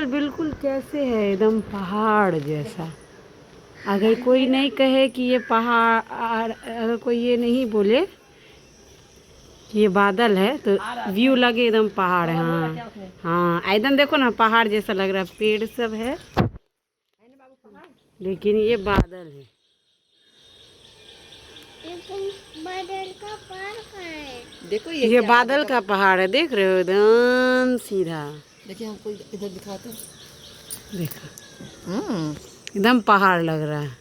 बादल बिल्कुल कैसे है, एकदम पहाड़ जैसा। अगर कोई नहीं कहे कि ये पहाड़, अगर कोई ये नहीं बोले कि ये बादल है, तो व्यू लगे एकदम पहाड़ है। हाँ हाँ, एकदम देखो ना पहाड़ जैसा लग रहा है, पेड़ सब है लेकिन ये बादल है। बादल का पहाड़ है, देखो ये बादल का पहाड़ है, देख रहे हो एकदम सीधा। देखिए हमको इधर दिखाते, देखो एकदम पहाड़ लग रहा है।